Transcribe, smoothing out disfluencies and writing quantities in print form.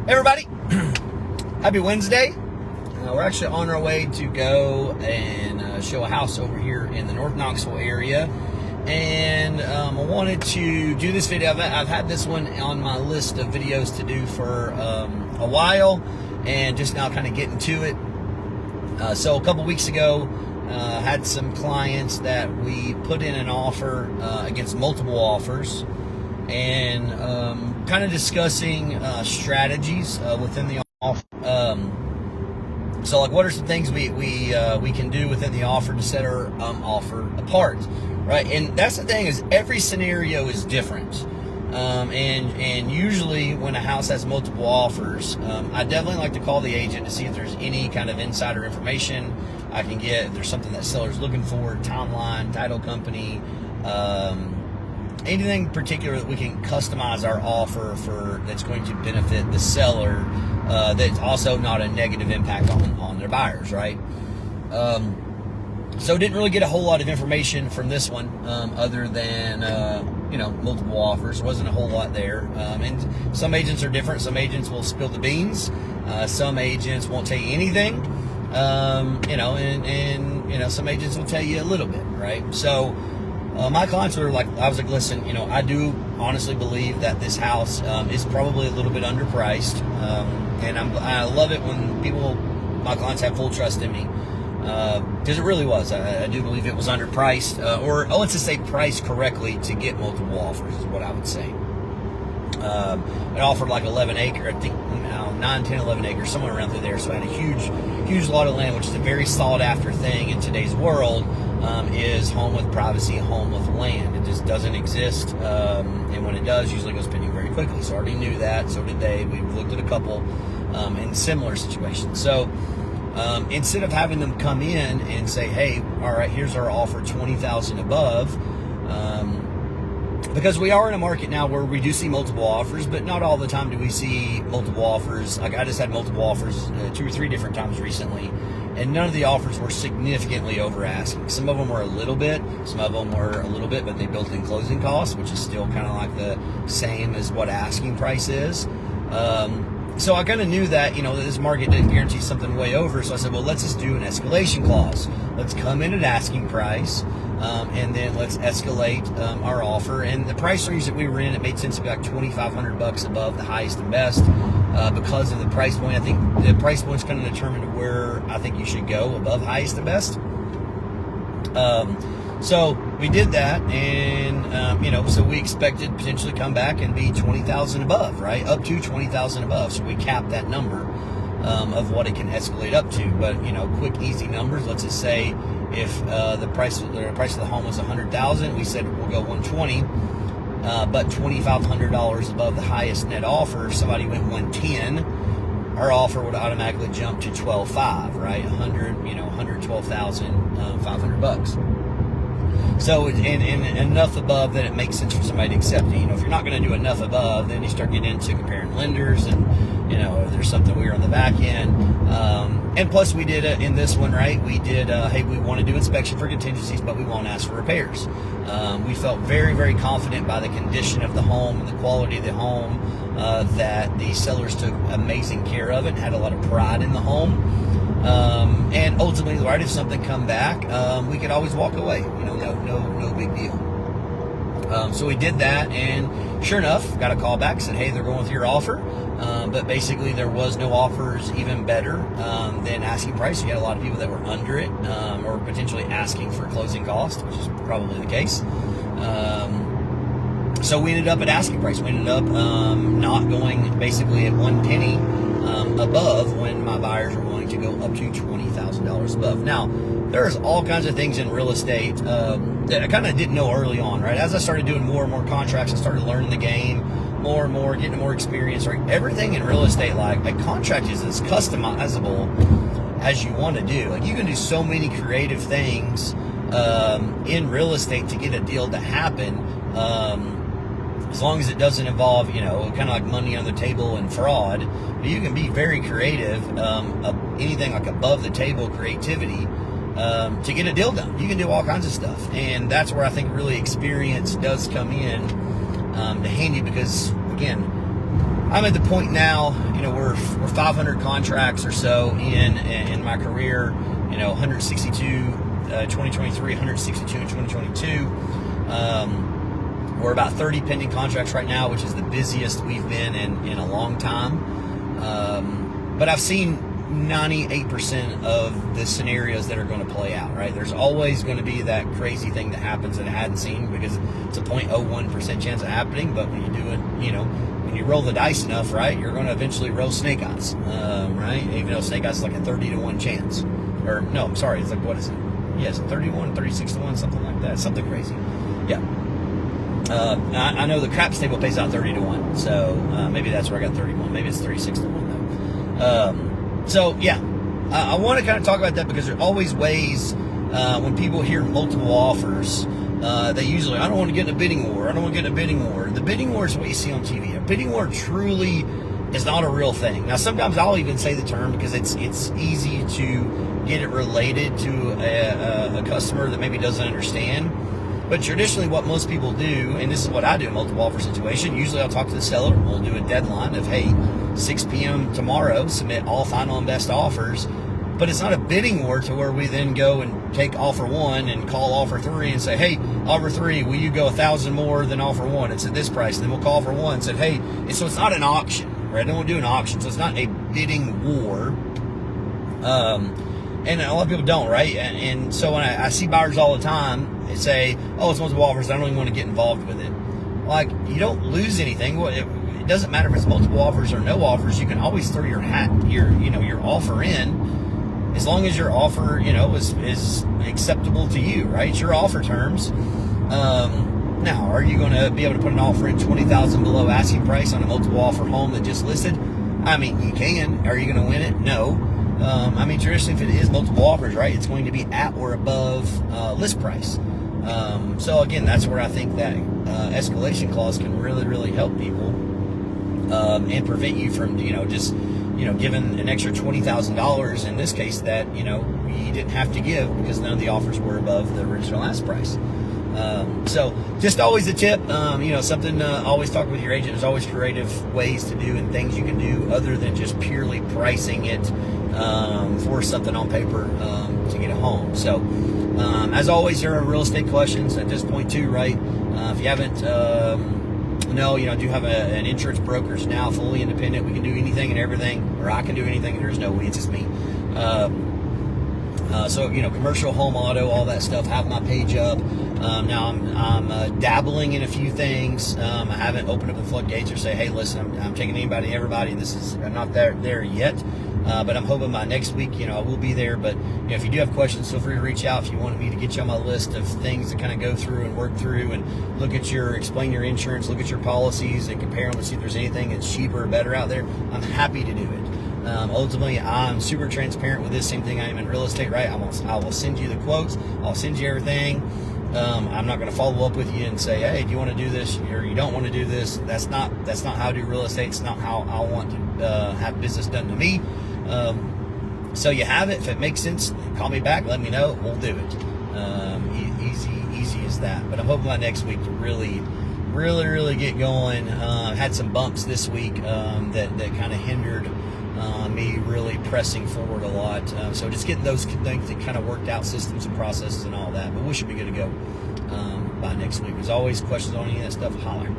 Everybody, happy Wednesday. We're actually on our way to go and show a house over here in the North Knoxville area. And I wanted to do this video. I've had this one on my list of videos to do for a while, and just now kind of getting to it. So a couple weeks ago, had some clients that we put in an offer against multiple offers, and kind of discussing strategies within the offer. So, like, what are some things we can do within the offer to set our offer apart, right? And that's the thing, is every scenario is different. And usually when a house has multiple offers, I definitely like to call the agent to see if there's any kind of insider information I can get. If there's something that seller's looking for, timeline, title company, anything particular that we can customize our offer for that's going to benefit the seller, that's also not a negative impact on their buyers, right? So didn't really get a whole lot of information from this one, other than multiple offers. Wasn't a whole lot there. And some agents are different. Some agents will spill the beans. Some agents won't tell you anything. And some agents will tell you a little bit, right? So my clients were like, I was like, listen, I do honestly believe that this house is probably a little bit underpriced, and I love it when my clients have full trust in me, because it really was. I do believe it was underpriced, or let's just say priced correctly to get multiple offers is what I would say. It offered like 11 acre, I think 9, 10, 11 acres, somewhere around through there. So I had a huge lot of land, which is a very sought after thing in today's world, is home with privacy, home with land. It just doesn't exist. And when it does, usually goes pending very quickly. So I already knew that. So did they. We've looked at a couple in similar situations. So instead of having them come in and say, hey, all right, here's our offer, 20,000 above, because we are in a market now where we do see multiple offers, but not all the time do we see multiple offers. Like, I just had multiple offers 2 or 3 different times recently, and none of the offers were significantly over asking. Some of them were a little bit, but they built in closing costs, which is still kind of like the same as what asking price is. So I kind of knew that, this market didn't guarantee something way over. So I said, well, let's just do an escalation clause. Let's come in at asking price, and then let's escalate our offer. And the price range that we were in, it made sense to be like $2,500 above the highest and best, because of the price point. I think the price point's kind of determined where I think you should go above highest and best. So we did that, and so we expected potentially come back and be 20,000 above, right? Up to 20,000 above. So we capped that number of what it can escalate up to. But quick, easy numbers. Let's just say if the price of the home was 100,000, we said we'll go 120, but $2,500 above the highest net offer. If somebody went 110, our offer would automatically jump to 12.5, right? 112,500 bucks. So, and enough above that it makes sense for somebody to accept it. If you're not going to do enough above, then you start getting into comparing lenders, and if there's something weird on the back end. And plus, we did in this one, right? We did, hey, we want to do inspection for contingencies, but we won't ask for repairs. We felt very, very confident by the condition of the home and the quality of the home, that the sellers took amazing care of it and had a lot of pride in the home. And ultimately, right, if something come back, we could always walk away. No big deal. So we did that, and sure enough, got a call back, said, hey, they're going with your offer. But basically, there was no offers even better than asking price. You had a lot of people that were under it, or potentially asking for closing cost, which is probably the case. So we ended up at asking price. We ended up not going basically at 1 penny above, when my buyers were willing to go up to $20,000 above. Now, there's all kinds of things in real estate that I kind of didn't know early on, right? As I started doing more and more contracts, I started learning the game more and more, getting more experience, right? Everything in real estate, like a contract, is as customizable as you want to do. Like, you can do so many creative things in real estate to get a deal to happen. As long as it doesn't involve, kind of like money on the table and fraud. You can be very creative, anything like above the table creativity, to get a deal done. You can do all kinds of stuff. And that's where I think really experience does come in to handy, because, again, I'm at the point now, we're 500 contracts or so in my career, 162 2023, 162 in 2022. We're about 30 pending contracts right now, which is the busiest we've been in a long time. But I've seen 98% of the scenarios that are going to play out, right? There's always going to be that crazy thing that happens that I hadn't seen, because it's a 0.01% chance of happening. But when you do it, when you roll the dice enough, right, you're going to eventually roll snake eyes, right? Even though snake eyes is like a 30 to 1 chance. Or no, I'm sorry, it's like, what is it? Yeah, it's 31, 36 to 1, something like that. Something crazy. Yeah. I know the craps table pays out 30 to 1, so maybe that's where I got 31. Maybe it's 36 to 1 though. So yeah, I want to kind of talk about that, because there are always ways when people hear multiple offers, they usually, I don't want to get in a bidding war. I don't want to get in a bidding war. The bidding war is what you see on TV. A bidding war truly is not a real thing. Now, sometimes I'll even say the term because it's easy to get it related to a customer that maybe doesn't understand. But traditionally, what most people do, and this is what I do in a multiple offer situation, usually I'll talk to the seller. We'll do a deadline of, hey, 6 p.m. tomorrow, submit all final and best offers. But it's not a bidding war to where we then go and take offer 1 and call offer 3 and say, hey, offer 3, will you go 1,000 more than offer 1? It's at this price. And then we'll call offer 1 and say, hey, and so it's not an auction, right? Then we'll do an auction. So it's not a bidding war. And a lot of people don't, right? And so when I see buyers all the time, they say, oh, it's multiple offers, I don't even want to get involved with it. Like, you don't lose anything. It doesn't matter if it's multiple offers or no offers. You can always throw your offer in, as long as your offer, is acceptable to you, right? It's your offer terms. Now, are you going to be able to put an offer in $20,000 below asking price on a multiple offer home that just listed? I mean, you can. Are you going to win it? No. Traditionally, if it is multiple offers, right, it's going to be at or above list price. So again, that's where I think that escalation clause can really, really help people and prevent you from, giving an extra $20,000 in this case that, you didn't have to give because none of the offers were above the original ask price. So just always a tip, something always talk with your agent. There's always creative ways to do and things you can do other than just purely pricing it for something on paper to get a home. So as always, there are real estate questions at this point too, right? If you haven't, do have an insurance broker's now fully independent. We can do anything and everything, or I can do anything, and there's no we, it's just me. So commercial, home, auto, all that stuff. Have my page up. Now I'm dabbling in a few things. I haven't opened up the floodgates or say, hey, listen, I'm taking anybody, everybody. I'm not there yet. But I'm hoping by next week, I will be there. But if you do have questions, feel free to reach out. If you wanted me to get you on my list of things to kind of go through and work through and explain your insurance, look at your policies and compare them and see if there's anything that's cheaper or better out there, I'm happy to do it. Ultimately, I'm super transparent with this. Same thing I am in real estate, right? I will send you the quotes. I'll send you everything. I'm not going to follow up with you and say, hey, do you want to do this or you don't want to do this? That's not how I do real estate. It's not how I want to have business done to me. So you have it. If it makes sense, call me back. Let me know. We'll do it. Easy as that. But I'm hoping by next week to really get going. Had some bumps this week that kind of hindered me really pressing forward a lot. So just getting those things that kind of worked out, systems and processes and all that. But we should be good to go by next week. As always, questions on any of that stuff, holler.